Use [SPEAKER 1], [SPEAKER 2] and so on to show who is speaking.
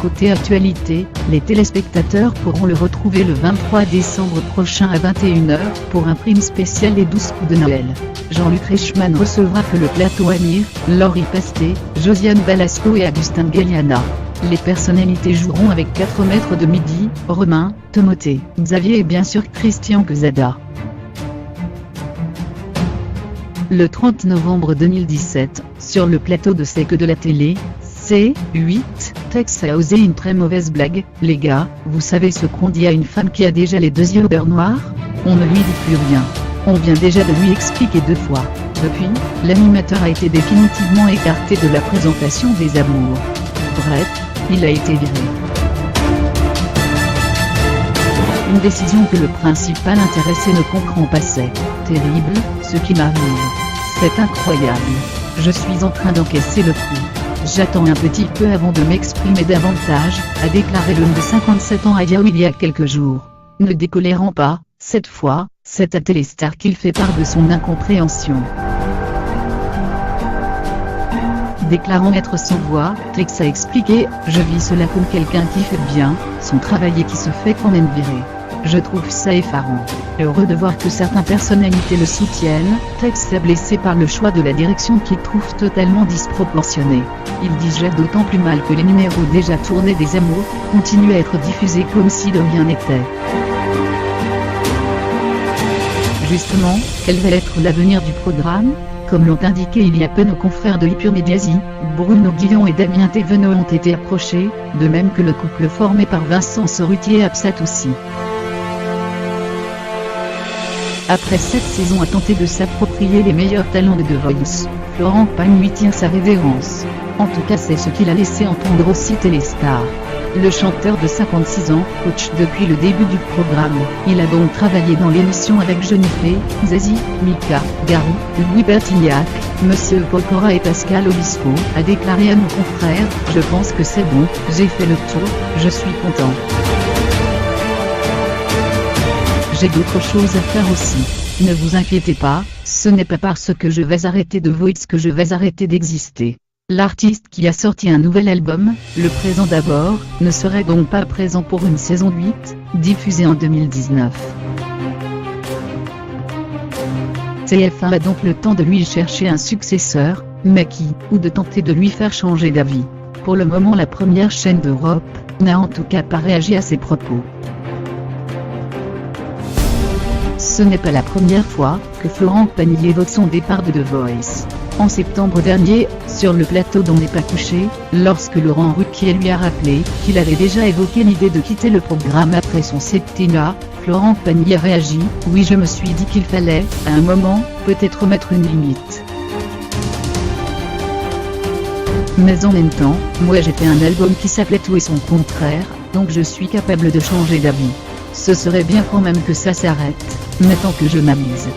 [SPEAKER 1] Côté actualité, les téléspectateurs pourront le retrouver le 23 décembre prochain à 21 h pour un prime spécial Les 12 coups de Noël. Jean-Luc Reichmann recevra que le plateau Amir, Laurie Pasté, Josiane Balasco et Agustin Galliana. Les personnalités joueront avec 4 maîtres de midi, Romain, Timothée, Xavier et bien sûr Christian Quezada. Le 30 novembre 2017, sur le plateau de C'est que de la télé, C8, Tex a osé une très mauvaise blague. Les gars, vous savez ce qu'on dit à une femme qui a déjà les 2 yeux au beurre noir? On ne lui dit plus rien. On vient déjà de lui expliquer 2 fois. Depuis, l'animateur a été définitivement écarté de la présentation des Amours. Bref, il a été viré. Une décision que le principal intéressé ne comprend pas. C'est terrible, ce qui m'arrive. C'est incroyable. Je suis en train d'encaisser le coup. J'attends un petit peu avant de m'exprimer davantage, a déclaré l'homme de 57 ans à Yahoo il y a quelques jours. Ne décolérant pas, cette fois, c'est à Téléstar qu'il fait part de son incompréhension. Déclarant être sans voix, Tex a expliqué « Je vis cela comme quelqu'un qui fait bien son travail et qui se fait quand même virer. Je trouve ça effarant. Heureux de voir que certaines personnalités le soutiennent, Tex est blessé par le choix de la direction qu'il trouve totalement disproportionné. Il digère d'autant plus mal que les numéros déjà tournés des Amours continuent à être diffusés comme si de rien n'était. Justement, quel va être l'avenir du programme ? Comme l'ont indiqué il y a peu nos confrères de Hypermédiasie, Bruno Guillon et Damien Thévenot ont été approchés, de même que le couple formé par Vincent Sorutier et Absatoussi. Après 7 saisons à tenter de s'approprier les meilleurs talents de The Voice, Florent Pagny lui tient sa révérence. En tout cas c'est ce qu'il a laissé entendre aussi Téléstar. Le chanteur de 56 ans, coach depuis le début du programme, il a donc travaillé dans l'émission avec Jennifer, Zazie, Mika, Garou, Louis Bertignac, Monsieur Pokora et Pascal Obispo, a déclaré à nos confrères « Je pense que c'est bon, j'ai fait le tour, je suis content. J'ai d'autres choses à faire aussi. Ne vous inquiétez pas, ce n'est pas parce que je vais arrêter de Voice que je vais arrêter d'exister. » L'artiste qui a sorti un nouvel album, Le Présent d'abord, ne serait donc pas présent pour une saison 8, diffusée en 2019. TF1 a donc le temps de lui chercher un successeur, mais qui, ou de tenter de lui faire changer d'avis. Pour le moment la première chaîne d'Europe, n'a en tout cas pas réagi à ses propos. Ce n'est pas la première fois que Florent Pagny évoque son départ de The Voice. En septembre dernier, sur le plateau d'On n'est pas couché, lorsque Laurent Ruquier lui a rappelé qu'il avait déjà évoqué l'idée de quitter le programme après son septennat, Florent Pagny a réagi « Oui, je me suis dit qu'il fallait, à un moment, peut-être mettre une limite. Mais en même temps, moi j'ai fait un album qui s'appelait Tout et son contraire, donc je suis capable de changer d'avis. Ce serait bien quand même que ça s'arrête, mais tant que je m'amuse. »